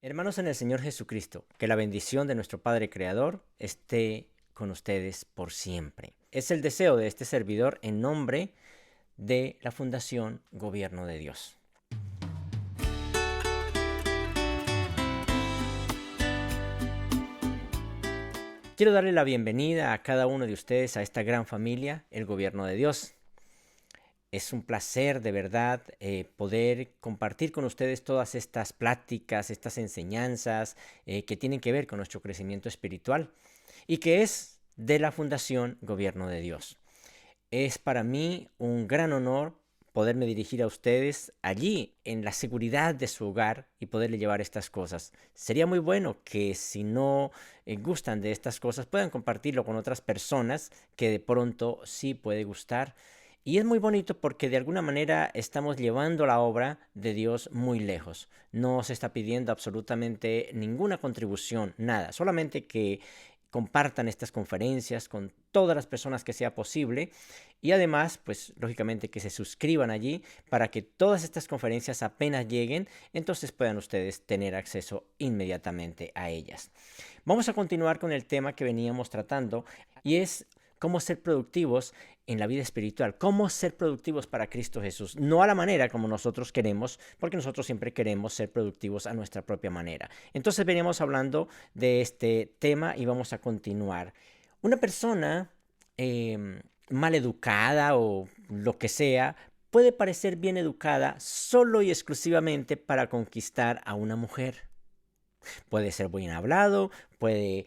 Hermanos en el Señor Jesucristo, que la bendición de nuestro Padre Creador esté con ustedes por siempre. Es el deseo de este servidor en nombre de la Fundación Gobierno de Dios. Quiero darle la bienvenida a cada uno de ustedes a esta gran familia, el Gobierno de Dios. Es un placer de verdad poder compartir con ustedes todas estas pláticas, estas enseñanzas que tienen que ver con nuestro crecimiento espiritual y que es de la Fundación Gobierno de Dios. Es para mí un gran honor poderme dirigir a ustedes allí en la seguridad de su hogar y poderle llevar estas cosas. Sería muy bueno que si no gustan de estas cosas puedan compartirlo con otras personas que de pronto sí puede gustar. Y es muy bonito porque de alguna manera estamos llevando la obra de Dios muy lejos. No se está pidiendo absolutamente ninguna contribución, nada. Solamente que compartan estas conferencias con todas las personas que sea posible y además, pues lógicamente que se suscriban allí para que todas estas conferencias apenas lleguen, entonces puedan ustedes tener acceso inmediatamente a ellas. Vamos a continuar con el tema que veníamos tratando y es cómo ser productivos en la vida espiritual, cómo ser productivos para Cristo Jesús, no a la manera como nosotros queremos, porque nosotros siempre queremos ser productivos a nuestra propia manera. Entonces veníamos hablando de este tema y vamos a continuar. Una persona mal educada o lo que sea, puede parecer bien educada solo y exclusivamente para conquistar a una mujer. Puede ser bien hablado, puede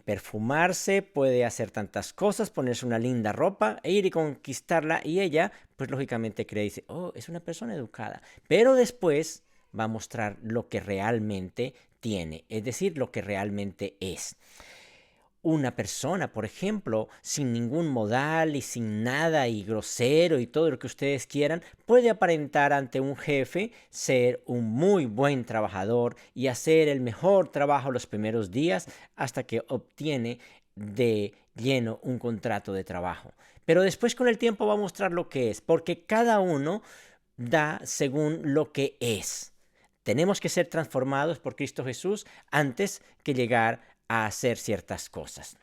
perfumarse, puede hacer tantas cosas, ponerse una linda ropa e ir y conquistarla y ella, pues lógicamente cree y dice, oh, es una persona educada. Pero después va a mostrar lo que realmente tiene, es decir, lo que realmente es. Una persona, por ejemplo, sin ningún modal y sin nada y grosero y todo lo que ustedes quieran, puede aparentar ante un jefe ser un muy buen trabajador y hacer el mejor trabajo los primeros días hasta que obtiene de lleno un contrato de trabajo. Pero después con el tiempo va a mostrar lo que es, porque cada uno da según lo que es. Tenemos que ser transformados por Cristo Jesús antes que llegar a hacer ciertas cosas.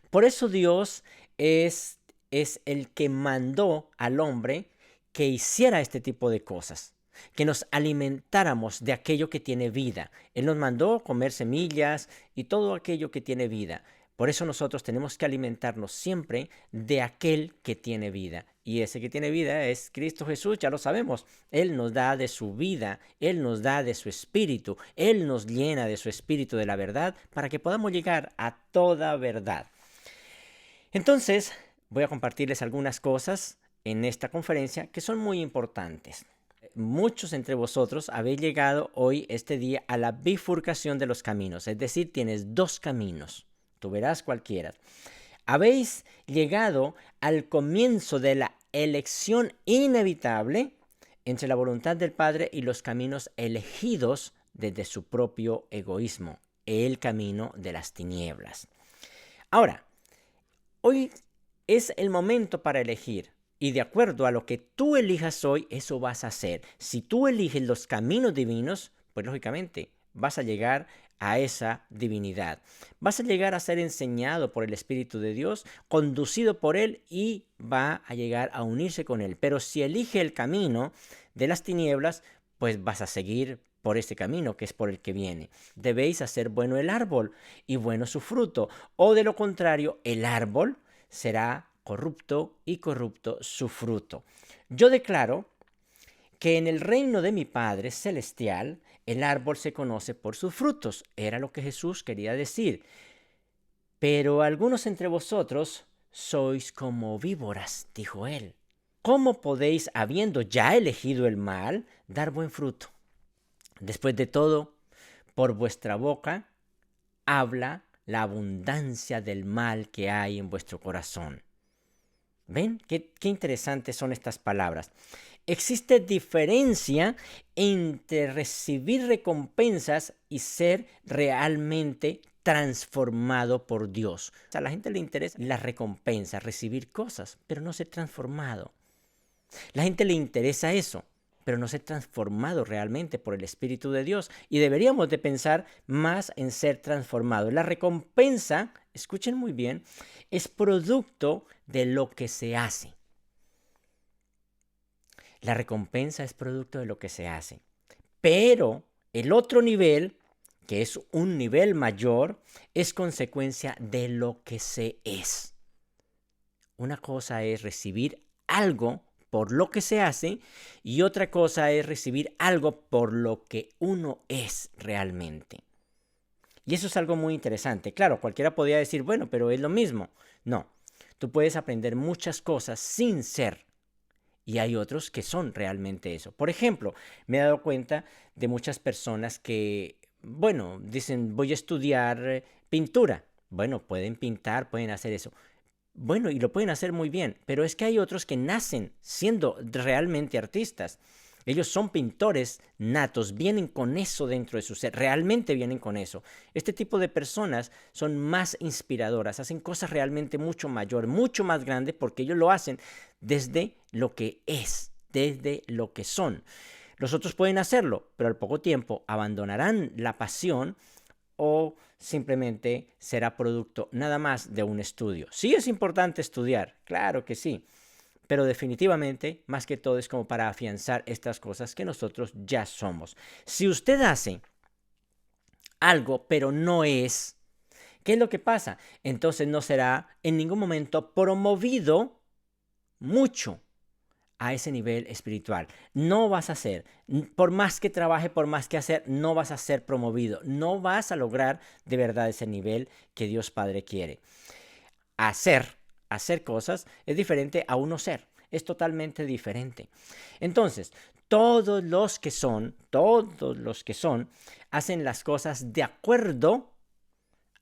Por eso Dios es el que mandó al hombre que hiciera este tipo de cosas, que nos alimentáramos de aquello que tiene vida. Él nos mandó comer semillas y todo aquello que tiene vida. Por eso nosotros tenemos que alimentarnos siempre de aquel que tiene vida. Y ese que tiene vida es Cristo Jesús, ya lo sabemos. Él nos da de su vida, Él nos da de su espíritu, Él nos llena de su espíritu de la verdad para que podamos llegar a toda verdad. Entonces, voy a compartirles algunas cosas en esta conferencia que son muy importantes. Muchos entre vosotros habéis llegado hoy, este día, a la bifurcación de los caminos, es decir, tienes dos caminos. Tú verás cualquiera. Habéis llegado al comienzo de la elección inevitable entre la voluntad del Padre y los caminos elegidos desde su propio egoísmo, el camino de las tinieblas. Ahora, hoy es el momento para elegir. Y de acuerdo a lo que tú elijas hoy, eso vas a hacer. Si tú eliges los caminos divinos, pues lógicamente vas a llegar a esa divinidad. Vas a llegar a ser enseñado por el Espíritu de Dios, conducido por Él y va a llegar a unirse con Él. Pero si elige el camino de las tinieblas, pues vas a seguir por este camino que es por el que viene. Debéis hacer bueno el árbol y bueno su fruto, o de lo contrario, el árbol será corrupto y corrupto su fruto. Yo declaro que en el reino de mi Padre Celestial el árbol se conoce por sus frutos. Era lo que Jesús quería decir. Pero algunos entre vosotros sois como víboras, dijo él. ¿Cómo podéis, habiendo ya elegido el mal, dar buen fruto? Después de todo, por vuestra boca habla la abundancia del mal que hay en vuestro corazón. ¿Ven? Qué interesantes son estas palabras. Existe diferencia entre recibir recompensas y ser realmente transformado por Dios. A la gente le interesa la recompensa, recibir cosas, pero no ser transformado. La gente le interesa eso, pero no ser transformado realmente por el Espíritu de Dios. Y deberíamos de pensar más en ser transformados. La recompensa, escuchen muy bien, es producto de lo que se hace. La recompensa es producto de lo que se hace. Pero el otro nivel, que es un nivel mayor, es consecuencia de lo que se es. Una cosa es recibir algo por lo que se hace y otra cosa es recibir algo por lo que uno es realmente. Y eso es algo muy interesante. Claro, cualquiera podría decir, bueno, pero es lo mismo. No, tú puedes aprender muchas cosas sin ser. Y hay otros que son realmente eso. Por ejemplo, me he dado cuenta de muchas personas que, bueno, dicen, voy a estudiar pintura. Bueno, pueden pintar, pueden hacer eso. Bueno, y lo pueden hacer muy bien, pero es que hay otros que nacen siendo realmente artistas. Ellos son pintores natos, vienen con eso dentro de su ser, realmente vienen con eso. Este tipo de personas son más inspiradoras, hacen cosas realmente mucho mayor, mucho más grandes, porque ellos lo hacen desde lo que es, desde lo que son. Los otros pueden hacerlo, pero al poco tiempo abandonarán la pasión o simplemente será producto nada más de un estudio. Sí es importante estudiar, claro que sí, pero definitivamente, más que todo, es como para afianzar estas cosas que nosotros ya somos. Si usted hace algo, pero no es, ¿qué es lo que pasa? Entonces no será en ningún momento promovido mucho a ese nivel espiritual. No vas a ser, por más que trabaje, por más que hacer, no vas a ser promovido. No vas a lograr de verdad ese nivel que Dios Padre quiere. Hacer cosas es diferente a uno ser. Es totalmente diferente. Entonces, todos los que son, hacen las cosas de acuerdo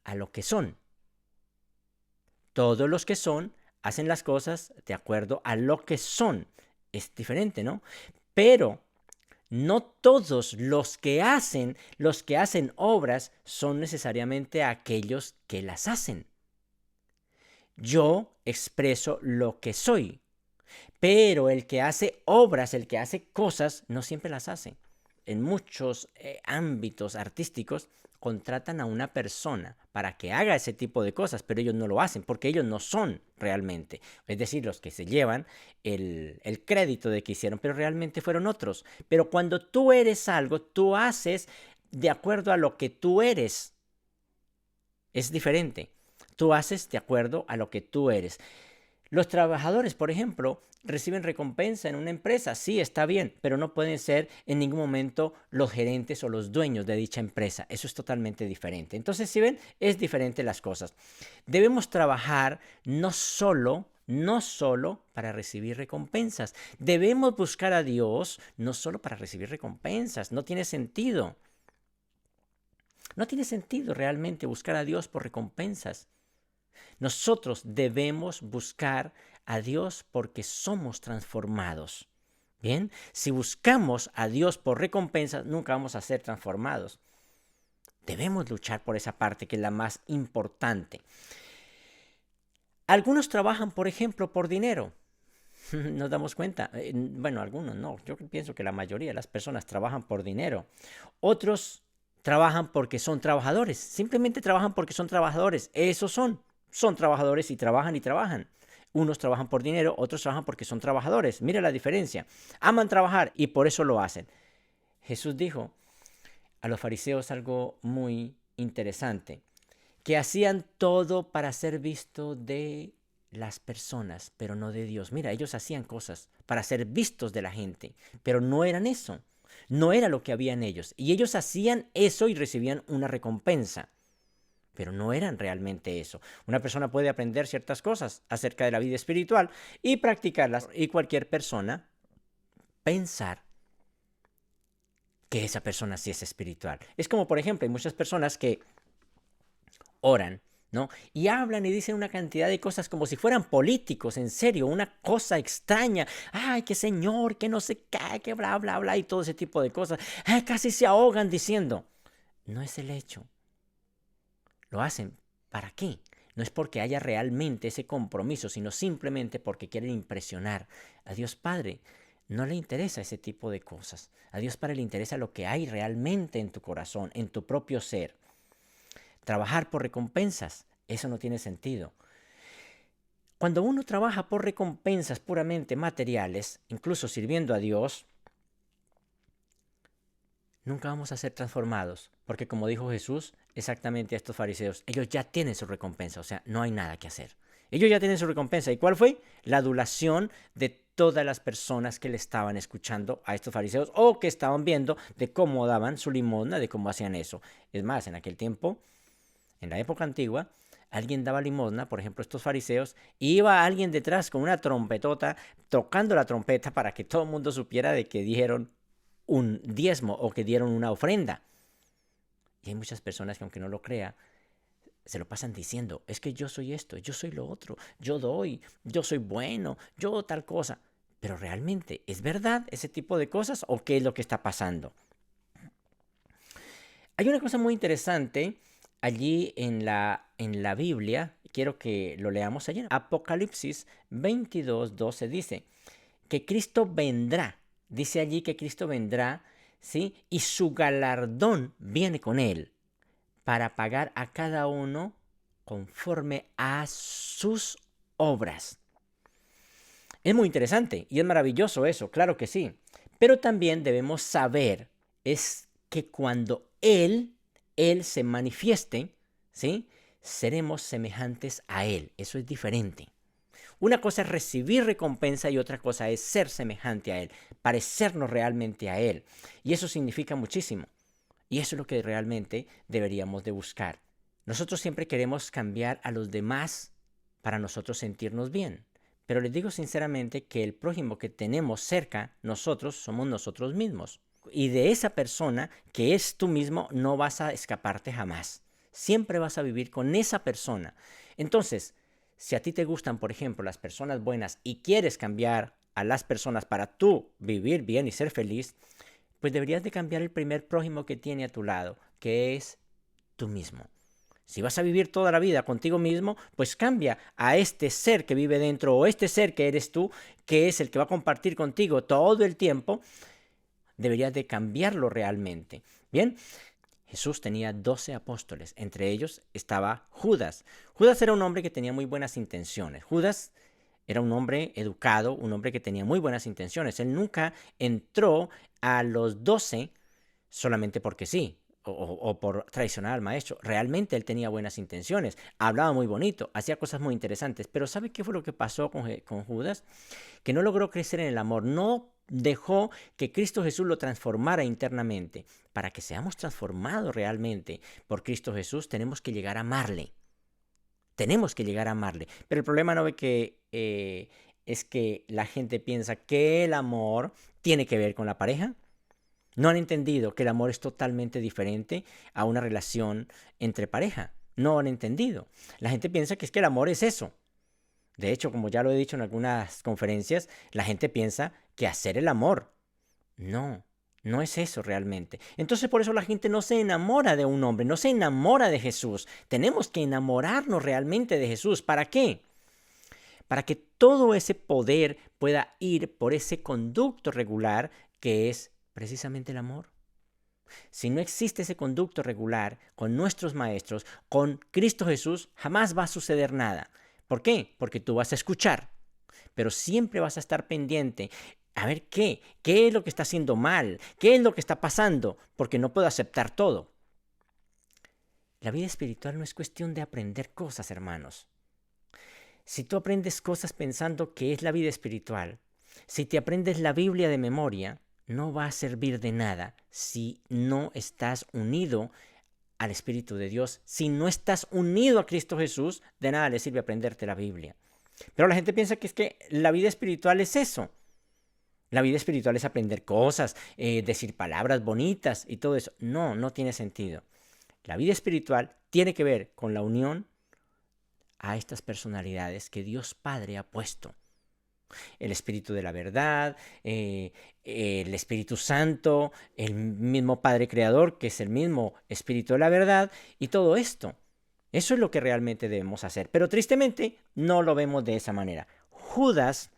a lo que son. Todos los que son, hacen las cosas de acuerdo a lo que son. Es diferente, ¿no? Pero no todos los que hacen obras son necesariamente aquellos que las hacen. Yo expreso lo que soy, pero el que hace obras, el que hace cosas, no siempre las hace. En muchos ámbitos artísticos contratan a una persona para que haga ese tipo de cosas, pero ellos no lo hacen porque ellos no son realmente. Es decir, los que se llevan el crédito de que hicieron, pero realmente fueron otros. Pero cuando tú eres algo, tú haces de acuerdo a lo que tú eres. Es diferente. Tú haces de acuerdo a lo que tú eres. Los trabajadores, por ejemplo, reciben recompensa en una empresa. Sí, está bien, pero no pueden ser en ningún momento los gerentes o los dueños de dicha empresa. Eso es totalmente diferente. Entonces, si ven, es diferente las cosas. Debemos trabajar no solo para recibir recompensas. Debemos buscar a Dios no solo para recibir recompensas. No tiene sentido. No tiene sentido realmente buscar a Dios por recompensas. Nosotros debemos buscar a Dios porque somos transformados. Bien, si buscamos a Dios por recompensas, nunca vamos a ser transformados. Debemos luchar por esa parte que es la más importante. Algunos trabajan, por ejemplo, por dinero. Nos damos cuenta. Bueno, algunos no. Yo pienso que la mayoría de las personas trabajan por dinero. Otros trabajan porque son trabajadores. Simplemente trabajan porque son trabajadores. Esos son trabajadores y trabajan y trabajan. Unos trabajan por dinero, otros trabajan porque son trabajadores. Mira la diferencia. Aman trabajar y por eso lo hacen. Jesús dijo a los fariseos algo muy interesante, que hacían todo para ser visto de las personas, pero no de Dios. Mira, ellos hacían cosas para ser vistos de la gente, pero no eran eso. No era lo que había en ellos. Y ellos hacían eso y recibían una recompensa. Pero no eran realmente eso. Una persona puede aprender ciertas cosas acerca de la vida espiritual y practicarlas. Y cualquier persona pensar que esa persona sí es espiritual. Es como, por ejemplo, hay muchas personas que oran, ¿no? Y hablan y dicen una cantidad de cosas como si fueran políticos, en serio, una cosa extraña. Ay, que señor, que no se cae, que bla, bla, bla, y todo ese tipo de cosas. Ay, casi se ahogan diciendo. No es el hecho. Lo hacen. ¿Para qué? No es porque haya realmente ese compromiso, sino simplemente porque quieren impresionar a Dios Padre. No le interesa ese tipo de cosas. A Dios Padre le interesa lo que hay realmente en tu corazón, en tu propio ser. Trabajar por recompensas, eso no tiene sentido. Cuando uno trabaja por recompensas puramente materiales, incluso sirviendo a Dios, nunca vamos a ser transformados, porque como dijo Jesús exactamente a estos fariseos, ellos ya tienen su recompensa, o sea, no hay nada que hacer. Ellos ya tienen su recompensa. ¿Y cuál fue? La adulación de todas las personas que le estaban escuchando a estos fariseos o que estaban viendo de cómo daban su limosna, de cómo hacían eso. Es más, en aquel tiempo, en la época antigua, alguien daba limosna, por ejemplo, estos fariseos, y iba alguien detrás con una trompetota, tocando la trompeta para que todo el mundo supiera de que dieron un diezmo o que dieron una ofrenda. Y hay muchas personas que aunque no lo crea, se lo pasan diciendo, es que yo soy esto, yo soy lo otro, yo doy, yo soy bueno, yo tal cosa. Pero realmente, ¿es verdad ese tipo de cosas o qué es lo que está pasando? Hay una cosa muy interesante allí en la Biblia, quiero que lo leamos allí. Apocalipsis 22:12 dice que Cristo vendrá, dice allí que Cristo vendrá, ¿sí? Y su galardón viene con él para pagar a cada uno conforme a sus obras. Es muy interesante y es maravilloso eso, claro que sí. Pero también debemos saber es que cuando Él se manifieste, ¿sí? Seremos semejantes a Él. Eso es diferente. Una cosa es recibir recompensa y otra cosa es ser semejante a Él, parecernos realmente a Él. Y eso significa muchísimo. Y eso es lo que realmente deberíamos de buscar. Nosotros siempre queremos cambiar a los demás para nosotros sentirnos bien. Pero les digo sinceramente que el prójimo que tenemos cerca, nosotros, somos nosotros mismos. Y de esa persona que es tú mismo no vas a escaparte jamás. Siempre vas a vivir con esa persona. Entonces, si a ti te gustan, por ejemplo, las personas buenas y quieres cambiar a las personas para tú vivir bien y ser feliz, pues deberías de cambiar el primer prójimo que tiene a tu lado, que es tú mismo. Si vas a vivir toda la vida contigo mismo, pues cambia a este ser que vive dentro o este ser que eres tú, que es el que va a compartir contigo todo el tiempo. Deberías de cambiarlo realmente. Bien, Jesús tenía 12 apóstoles, entre ellos estaba Judas. Judas era un hombre que tenía muy buenas intenciones. Judas era un hombre educado, un hombre que tenía muy buenas intenciones. Él nunca entró a los 12 solamente porque sí, o por traicionar al maestro. Realmente él tenía buenas intenciones, hablaba muy bonito, hacía cosas muy interesantes. Pero ¿sabe qué fue lo que pasó con Judas? Que no logró crecer en el amor, no dejó que Cristo Jesús lo transformara internamente. Para que seamos transformados realmente por Cristo Jesús, tenemos que llegar a amarle. Tenemos que llegar a amarle. Pero el problema no ve que es que la gente piensa que el amor tiene que ver con la pareja. No han entendido que el amor es totalmente diferente a una relación entre pareja. No han entendido. La gente piensa que es que el amor es eso. De hecho, como ya lo he dicho en algunas conferencias, la gente piensa que hacer el amor. No, no es eso realmente. Entonces por eso la gente no se enamora de un hombre, no se enamora de Jesús. Tenemos que enamorarnos realmente de Jesús. ¿Para qué? Para que todo ese poder pueda ir por ese conducto regular que es precisamente el amor. Si no existe ese conducto regular con nuestros maestros, con Cristo Jesús, jamás va a suceder nada. ¿Por qué? Porque tú vas a escuchar, pero siempre vas a estar pendiente. A ver qué es lo que está haciendo mal, qué es lo que está pasando, porque no puedo aceptar todo. La vida espiritual no es cuestión de aprender cosas, hermanos. Si tú aprendes cosas pensando que es la vida espiritual, si te aprendes la Biblia de memoria, no va a servir de nada si no estás unido al Espíritu de Dios. Si no estás unido a Cristo Jesús, de nada le sirve aprenderte la Biblia. Pero la gente piensa que es que la vida espiritual es eso. La vida espiritual es aprender cosas, decir palabras bonitas y todo eso. No, no tiene sentido. La vida espiritual tiene que ver con la unión a estas personalidades que Dios Padre ha puesto. El Espíritu de la verdad, el Espíritu Santo, el mismo Padre Creador, que es el mismo Espíritu de la verdad, y todo esto. Eso es lo que realmente debemos hacer. Pero tristemente no lo vemos de esa manera. Judas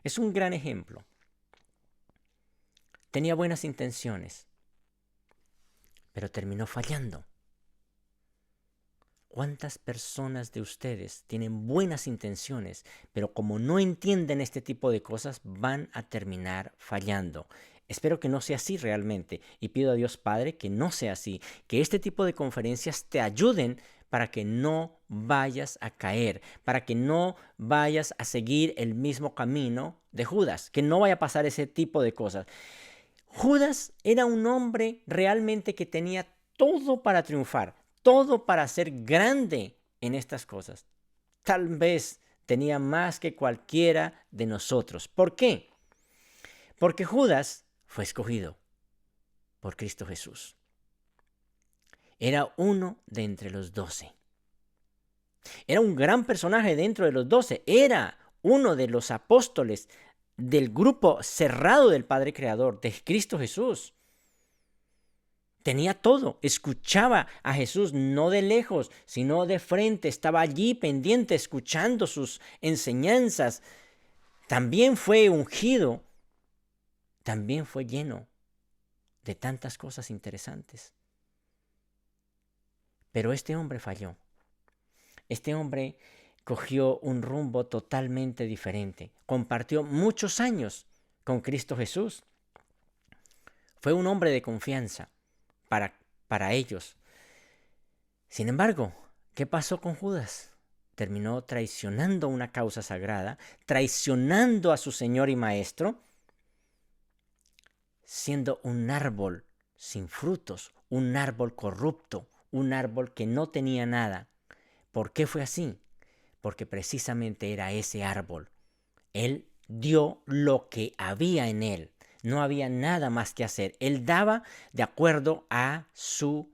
es un gran ejemplo. tenía buenas intenciones, pero terminó fallando. ¿Cuántas personas de ustedes tienen buenas intenciones, pero como no entienden este tipo de cosas, van a terminar fallando? Espero que no sea así realmente y pido a Dios Padre que no sea así, que este tipo de conferencias te ayuden para que no vayas a caer, para que no vayas a seguir el mismo camino de Judas, que no vaya a pasar ese tipo de cosas. Judas era un hombre realmente que tenía todo para triunfar, todo para ser grande en estas cosas. Tal vez tenía más que cualquiera de nosotros. ¿Por qué? Porque Judas fue escogido por Cristo Jesús. Era uno de entre los 12. Era un gran personaje dentro de los 12. Era uno de los apóstoles del grupo cerrado del Padre Creador, de Cristo Jesús. Tenía todo, escuchaba a Jesús no de lejos, sino de frente, estaba allí pendiente, escuchando sus enseñanzas. También fue ungido, también fue lleno de tantas cosas interesantes. Pero este hombre falló. Este hombre cogió un rumbo totalmente diferente. Compartió muchos años con Cristo Jesús. Fue un hombre de confianza para ellos. Sin embargo, ¿qué pasó con Judas? Terminó traicionando una causa sagrada, traicionando a su Señor y Maestro, siendo un árbol sin frutos, un árbol corrupto, un árbol que no tenía nada. ¿Por qué fue así? Porque precisamente era ese árbol. Él dio lo que había en él. No había nada más que hacer. Él daba de acuerdo a su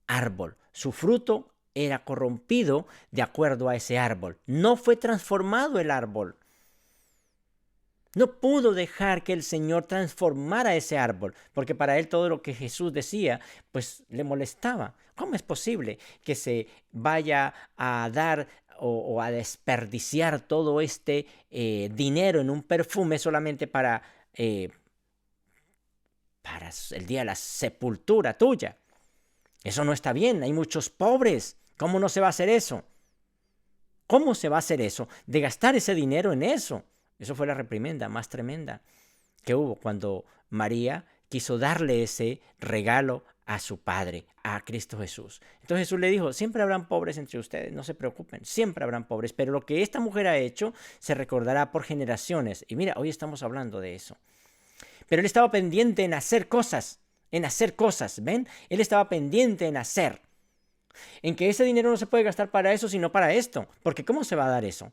árbol. Su fruto era corrompido de acuerdo a ese árbol. No fue transformado el árbol. No pudo dejar que el Señor transformara ese árbol, porque para él todo lo que Jesús decía, pues le molestaba. ¿Cómo es posible que se vaya a dar o a desperdiciar todo este dinero en un perfume solamente para el día de la sepultura tuya? Eso no está bien, hay muchos pobres. ¿Cómo no se va a hacer eso? ¿Cómo se va a hacer eso? De gastar ese dinero en eso. Eso fue la reprimenda más tremenda que hubo cuando María quiso darle ese regalo a su padre, a Cristo Jesús. Entonces Jesús le dijo, siempre habrán pobres entre ustedes, no se preocupen, siempre habrán pobres, pero lo que esta mujer ha hecho se recordará por generaciones. Y mira, hoy estamos hablando de eso. Pero él estaba pendiente en hacer cosas, ¿ven? Él estaba pendiente en hacer. En que ese dinero no se puede gastar para eso, sino para esto. Porque ¿cómo se va a dar eso?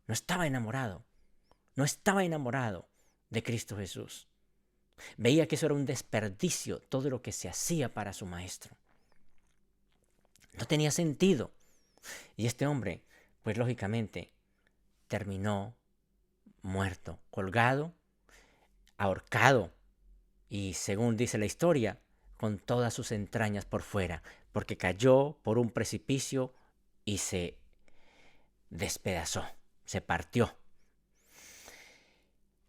No estaba enamorado de Cristo Jesús. Veía que eso era un desperdicio, todo lo que se hacía para su maestro. No tenía sentido. Y este hombre, pues lógicamente, terminó muerto, colgado, ahorcado, y según dice la historia, con todas sus entrañas por fuera, porque cayó por un precipicio y se despedazó, se partió.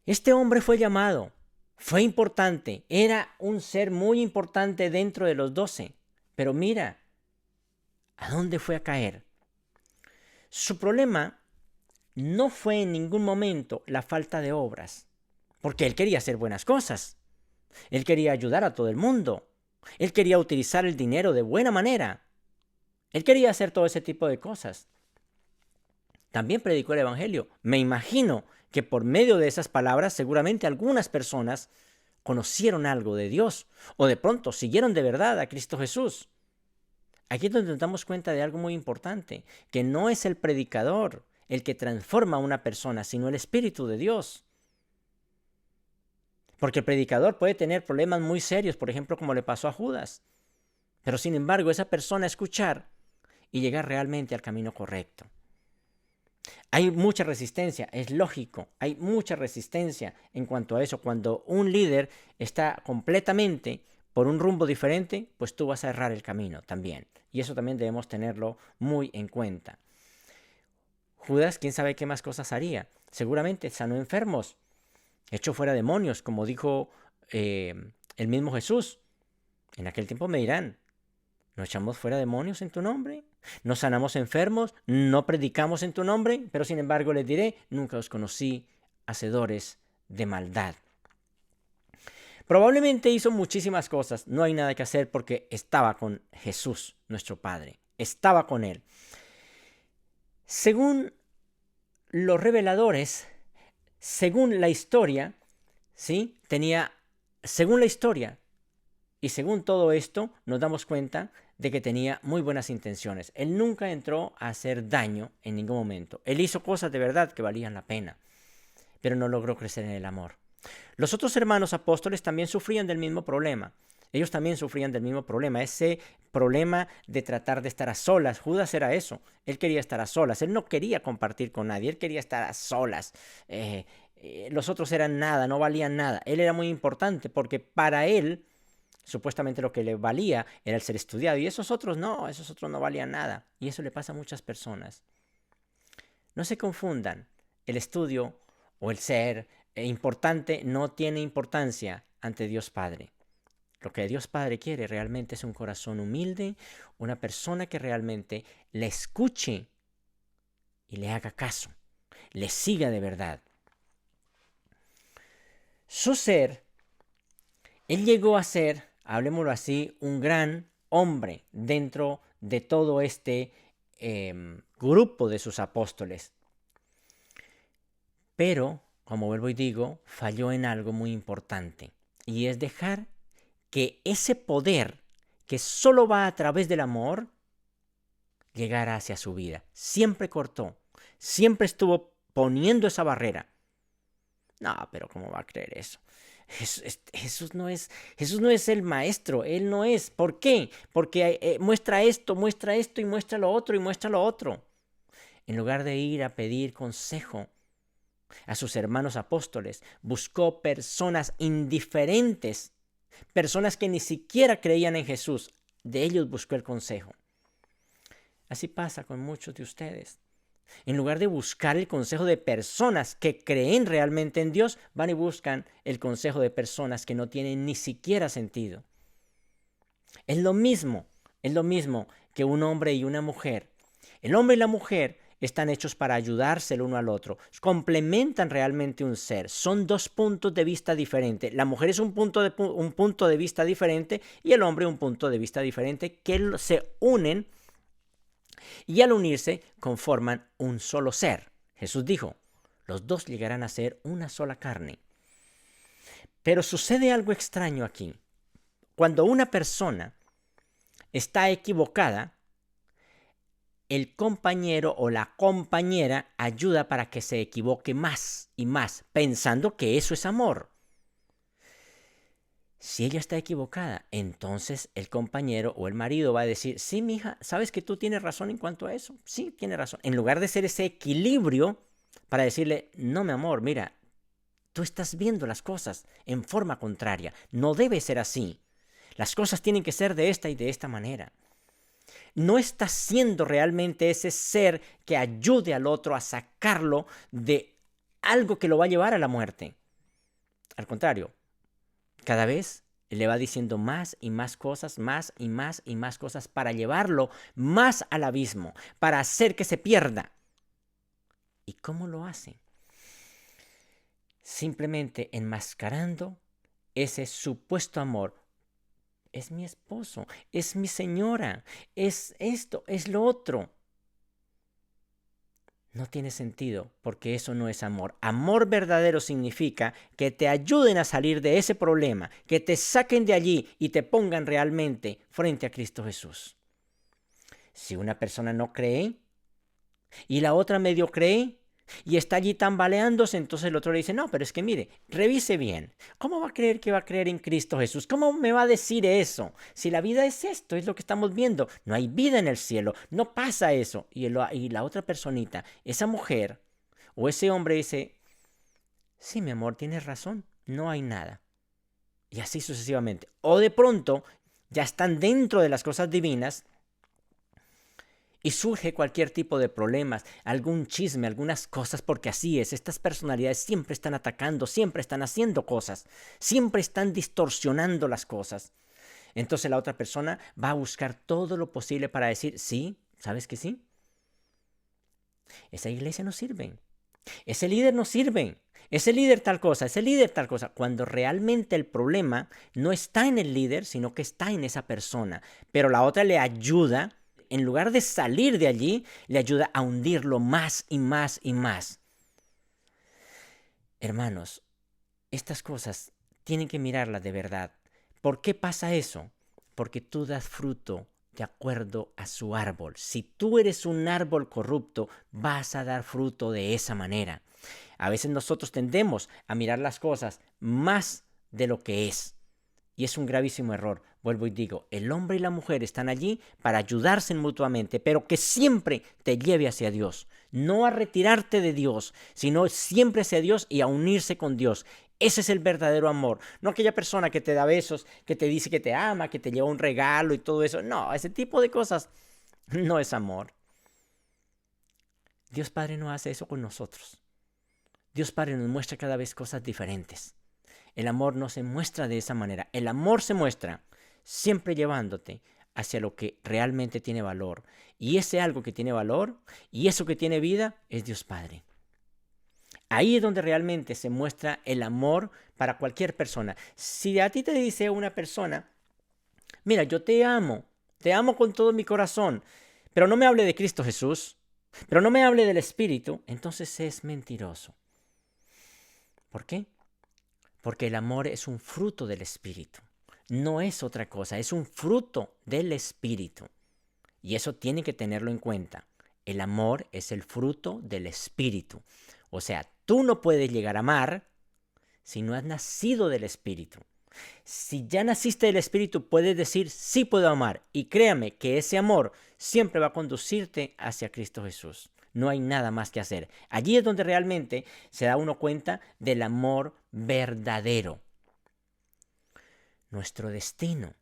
Este hombre fue llamado, fue importante, era un ser muy importante dentro de los 12, pero mira, ¿a dónde fue a caer? Su problema no fue en ningún momento la falta de obras, porque él quería hacer buenas cosas. Él quería ayudar a todo el mundo. Él quería utilizar el dinero de buena manera. Él quería hacer todo ese tipo de cosas. También predicó el evangelio. Me imagino que por medio de esas palabras seguramente algunas personas conocieron algo de Dios o de pronto siguieron de verdad a Cristo Jesús. Aquí es donde nos damos cuenta de algo muy importante, que no es el predicador el que transforma a una persona, sino el Espíritu de Dios. Porque el predicador puede tener problemas muy serios, por ejemplo, como le pasó a Judas. Pero sin embargo, esa persona escuchar y llegar realmente al camino correcto. Hay mucha resistencia, es lógico, hay mucha resistencia en cuanto a eso. Cuando un líder está completamente por un rumbo diferente, pues tú vas a errar el camino también. Y eso también debemos tenerlo muy en cuenta. Judas, quién sabe qué más cosas haría. Seguramente sanó enfermos, echó fuera demonios, como dijo el mismo Jesús. En aquel tiempo me dirán, ¿no echamos fuera demonios en tu nombre? ¿No sanamos enfermos? ¿No predicamos en tu nombre? Pero sin embargo les diré, nunca os conocí, hacedores de maldad. Probablemente hizo muchísimas cosas, no hay nada que hacer porque estaba con Jesús, nuestro Padre. Estaba con Él. Según los reveladores, según la historia, ¿sí? Según la historia y según todo esto, nos damos cuenta de que tenía muy buenas intenciones. Él nunca entró a hacer daño en ningún momento. Él hizo cosas de verdad que valían la pena, pero no logró crecer en el amor. Los otros hermanos apóstoles también sufrían del mismo problema. Ellos también sufrían del mismo problema, ese problema de tratar de estar a solas. Judas era eso, él quería estar a solas, él no quería compartir con nadie, él quería estar a solas. Los otros eran nada, no valían nada. Él era muy importante porque para él, supuestamente lo que le valía era el ser estudiado y esos otros no valían nada. Y eso le pasa a muchas personas. No se confundan, el estudio o el ser importante no tiene importancia ante Dios Padre. Lo que Dios Padre quiere realmente es un corazón humilde, una persona que realmente le escuche y le haga caso, le siga de verdad. Su ser, él llegó a ser, hablemoslo así, un gran hombre dentro de todo este grupo de sus apóstoles. Pero, como vuelvo y digo, falló en algo muy importante, y es dejar que ese poder que solo va a través del amor llegara hacia su vida. Siempre cortó, siempre estuvo poniendo esa barrera. No, pero ¿cómo va a creer eso? Jesús no es el maestro, Él no es. ¿Por qué? Porque muestra esto y muestra lo otro y muestra lo otro. En lugar de ir a pedir consejo a sus hermanos apóstoles, buscó personas indiferentes, personas que ni siquiera creían en Jesús. De ellos buscó el consejo. Así pasa con muchos de ustedes. En lugar de buscar el consejo de personas que creen realmente en Dios, van y buscan el consejo de personas que no tienen ni siquiera sentido. Es lo mismo que un hombre y una mujer. El hombre y la mujer están hechos para ayudarse el uno al otro. Complementan realmente un ser. Son dos puntos de vista diferentes. La mujer es un punto de vista diferente y el hombre un punto de vista diferente que se unen y al unirse conforman un solo ser. Jesús dijo, los dos llegarán a ser una sola carne. Pero sucede algo extraño aquí. Cuando una persona está equivocada, el compañero o la compañera ayuda para que se equivoque más y más, pensando que eso es amor. Si ella está equivocada, entonces el compañero o el marido va a decir, sí, mija, ¿sabes que tú tienes razón en cuanto a eso? Sí, tienes razón. En lugar de ser ese equilibrio para decirle, no, mi amor, mira, tú estás viendo las cosas en forma contraria. No debe ser así. Las cosas tienen que ser de esta y de esta manera. No estás siendo realmente ese ser que ayude al otro a sacarlo de algo que lo va a llevar a la muerte. Al contrario, cada vez le va diciendo más y más cosas, más y más y más cosas para llevarlo más al abismo, para hacer que se pierda. ¿Y cómo lo hace? Simplemente enmascarando ese supuesto amor. Es mi esposo, es mi señora, es esto, es lo otro. No tiene sentido, porque eso no es amor. Amor verdadero significa que te ayuden a salir de ese problema, que te saquen de allí y te pongan realmente frente a Cristo Jesús. Si una persona no cree y la otra medio cree y está allí tambaleándose, entonces el otro le dice, no, pero es que mire, revise bien. ¿Cómo va a creer que va a creer en Cristo Jesús? ¿Cómo me va a decir eso? Si la vida es esto, es lo que estamos viendo. No hay vida en el cielo, no pasa eso. Y la otra personita, esa mujer o ese hombre dice, sí, mi amor, tienes razón, no hay nada. Y así sucesivamente. O de pronto ya están dentro de las cosas divinas Y surge cualquier tipo de problemas, algún chisme, algunas cosas, porque así es. Estas personalidades siempre están atacando, siempre están haciendo cosas, siempre están distorsionando las cosas. Entonces la otra persona va a buscar todo lo posible para decir, sí, ¿sabes que sí? Esa iglesia no sirve. Ese líder no sirve. Ese líder tal cosa, ese líder tal cosa. Cuando realmente el problema no está en el líder, sino que está en esa persona. Pero la otra le ayuda, en lugar de salir de allí, le ayuda a hundirlo más y más y más. Hermanos, estas cosas tienen que mirarlas de verdad. ¿Por qué pasa eso? Porque tú das fruto de acuerdo a su árbol. Si tú eres un árbol corrupto, vas a dar fruto de esa manera. A veces nosotros tendemos a mirar las cosas más de lo que es. Y es un gravísimo error. Vuelvo y digo, el hombre y la mujer están allí para ayudarse mutuamente, pero que siempre te lleve hacia Dios. No a retirarte de Dios, sino siempre hacia Dios y a unirse con Dios. Ese es el verdadero amor. No aquella persona que te da besos, que te dice que te ama, que te lleva un regalo y todo eso. No, ese tipo de cosas no es amor. Dios Padre no hace eso con nosotros. Dios Padre nos muestra cada vez cosas diferentes. El amor no se muestra de esa manera. El amor se muestra siempre llevándote hacia lo que realmente tiene valor. Y ese algo que tiene valor y eso que tiene vida es Dios Padre. Ahí es donde realmente se muestra el amor para cualquier persona. Si a ti te dice una persona, mira, yo te amo con todo mi corazón, pero no me hable de Cristo Jesús, pero no me hable del Espíritu, entonces es mentiroso. ¿Por qué? Porque el amor es un fruto del Espíritu. No es otra cosa, es un fruto del Espíritu. Y eso tiene que tenerlo en cuenta. El amor es el fruto del Espíritu. O sea, tú no puedes llegar a amar si no has nacido del Espíritu. Si ya naciste del Espíritu, puedes decir, sí puedo amar. Y créame que ese amor siempre va a conducirte hacia Cristo Jesús. No hay nada más que hacer. Allí es donde realmente se da uno cuenta del amor verdadero. Nuestro destino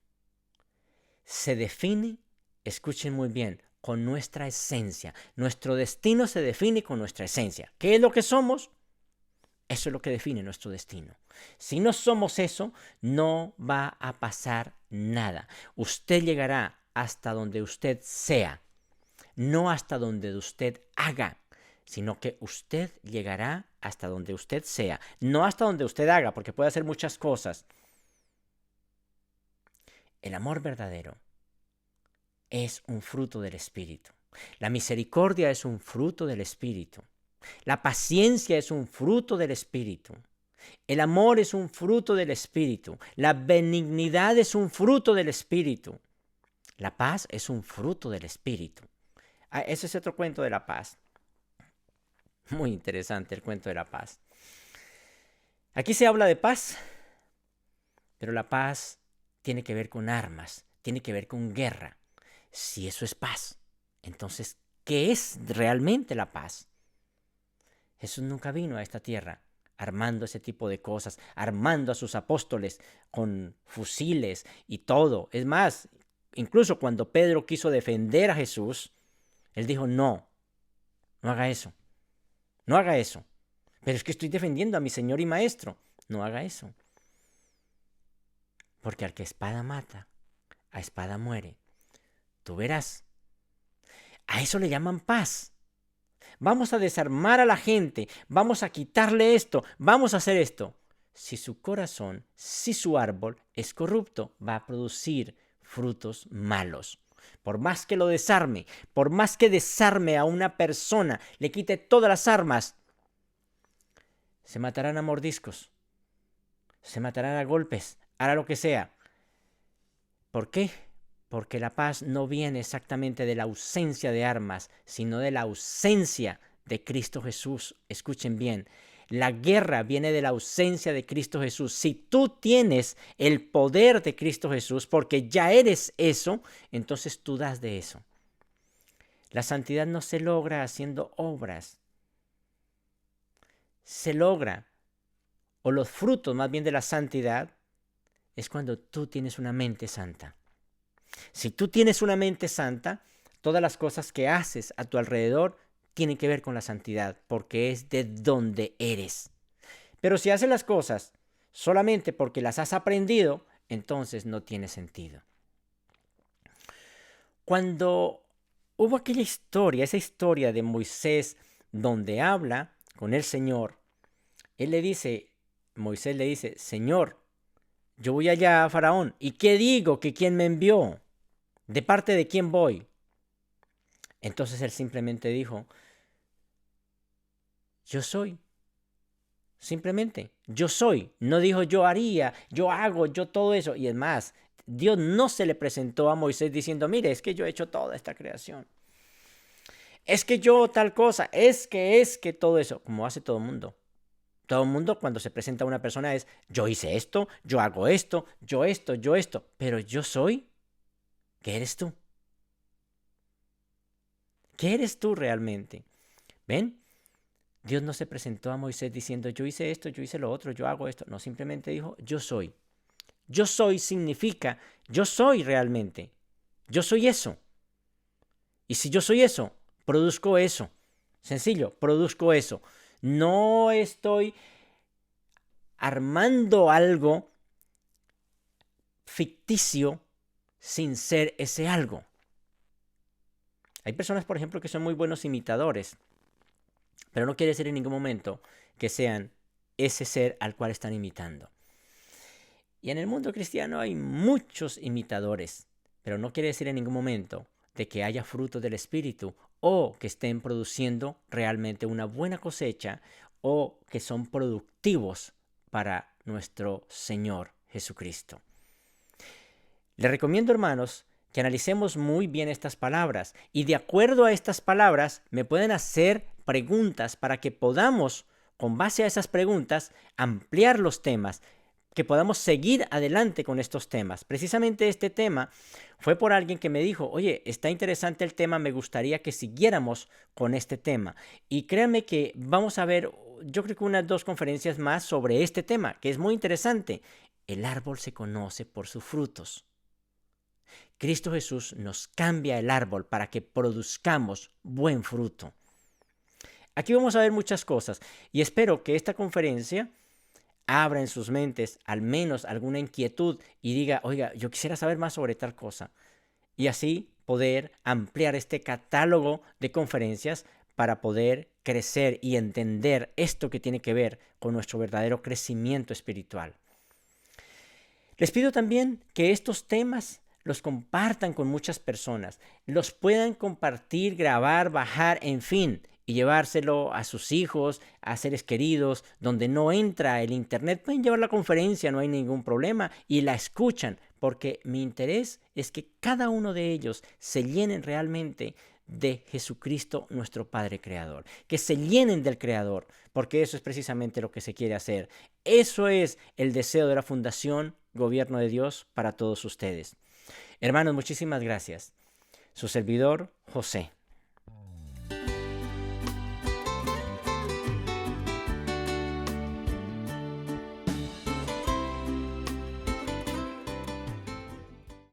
se define, escuchen muy bien, con nuestra esencia. Nuestro destino se define con nuestra esencia. ¿Qué es lo que somos? Eso es lo que define nuestro destino. Si no somos eso, no va a pasar nada. Usted llegará hasta donde usted sea, no hasta donde usted haga, sino que usted llegará hasta donde usted sea, no hasta donde usted haga, porque puede hacer muchas cosas. El amor verdadero es un fruto del Espíritu. La misericordia es un fruto del Espíritu. La paciencia es un fruto del Espíritu. El amor es un fruto del Espíritu. La benignidad es un fruto del Espíritu. La paz es un fruto del Espíritu. Ese es otro cuento de la paz. Muy interesante el cuento de la paz. Aquí se habla de paz, pero la paz tiene que ver con armas, tiene que ver con guerra. Si eso es paz, entonces, ¿qué es realmente la paz? Jesús nunca vino a esta tierra armando ese tipo de cosas, armando a sus apóstoles con fusiles y todo. Es más, incluso cuando Pedro quiso defender a Jesús, él dijo, no haga eso, no haga eso. Pero es que estoy defendiendo a mi Señor y Maestro. No haga eso. Porque al que espada mata, a espada muere. Tú verás. A eso le llaman paz. Vamos a desarmar a la gente, vamos a quitarle esto, vamos a hacer esto. Si su corazón, si su árbol es corrupto, va a producir frutos malos. Por más que lo desarme, por más que desarme a una persona, le quite todas las armas, se matarán a mordiscos, se matarán a golpes, hará lo que sea. ¿Por qué? Porque la paz no viene exactamente de la ausencia de armas, sino de la ausencia de Cristo Jesús. Escuchen bien, la guerra viene de la ausencia de Cristo Jesús. Si tú tienes el poder de Cristo Jesús, porque ya eres eso, entonces tú das de eso. La santidad no se logra haciendo obras. Se logra, o los frutos más bien de la santidad, es cuando tú tienes una mente santa. Si tú tienes una mente santa, todas las cosas que haces a tu alrededor tienen que ver con la santidad, porque es de donde eres. Pero si haces las cosas solamente porque las has aprendido, entonces no tiene sentido. Cuando hubo aquella historia, esa historia de Moisés, donde habla con el Señor, Moisés le dice, Señor, yo voy allá a Faraón, ¿y qué digo? ¿Que quién me envió? ¿De parte de quién voy? Entonces él simplemente dijo, yo soy. Simplemente, yo soy. No dijo yo haría, yo hago, yo todo eso. Y es más, Dios no se le presentó a Moisés diciendo, mire, es que yo he hecho toda esta creación. Es que yo tal cosa, es que todo eso, como hace todo el mundo. Todo el mundo cuando se presenta a una persona es, yo hice esto, yo hago esto, yo esto. Pero yo soy, ¿qué eres tú? ¿Qué eres tú realmente? ¿Ven? Dios no se presentó a Moisés diciendo, yo hice esto, yo hice lo otro, yo hago esto. No, simplemente dijo, yo soy. Yo soy significa, yo soy realmente. Yo soy eso. Y si yo soy eso, produzco eso. Sencillo, produzco eso. No estoy armando algo ficticio sin ser ese algo. Hay personas, por ejemplo, que son muy buenos imitadores, pero no quiere decir en ningún momento que sean ese ser al cual están imitando. Y en el mundo cristiano hay muchos imitadores, pero no quiere decir en ningún momento de que haya fruto del Espíritu o que estén produciendo realmente una buena cosecha o que son productivos para nuestro Señor Jesucristo. Les recomiendo, hermanos, que analicemos muy bien estas palabras y de acuerdo a estas palabras me pueden hacer preguntas para que podamos, con base a esas preguntas, ampliar los temas, que podamos seguir adelante con estos temas. Precisamente este tema fue por alguien que me dijo, oye, está interesante el tema, me gustaría que siguiéramos con este tema. Y créanme que vamos a ver, yo creo que unas 2 conferencias más sobre este tema, que es muy interesante. El árbol se conoce por sus frutos. Cristo Jesús nos cambia el árbol para que produzcamos buen fruto. Aquí vamos a ver muchas cosas y espero que esta conferencia abra en sus mentes al menos alguna inquietud y diga, oiga, yo quisiera saber más sobre tal cosa. Y así poder ampliar este catálogo de conferencias para poder crecer y entender esto que tiene que ver con nuestro verdadero crecimiento espiritual. Les pido también que estos temas los compartan con muchas personas, los puedan compartir, grabar, bajar, en fin, y llevárselo a sus hijos, a seres queridos, donde no entra el internet, pueden llevar la conferencia, no hay ningún problema, y la escuchan, porque mi interés es que cada uno de ellos se llenen realmente de Jesucristo, nuestro Padre Creador, que se llenen del Creador, porque eso es precisamente lo que se quiere hacer. Eso es el deseo de la Fundación Gobierno de Dios para todos ustedes. Hermanos, muchísimas gracias. Su servidor, José.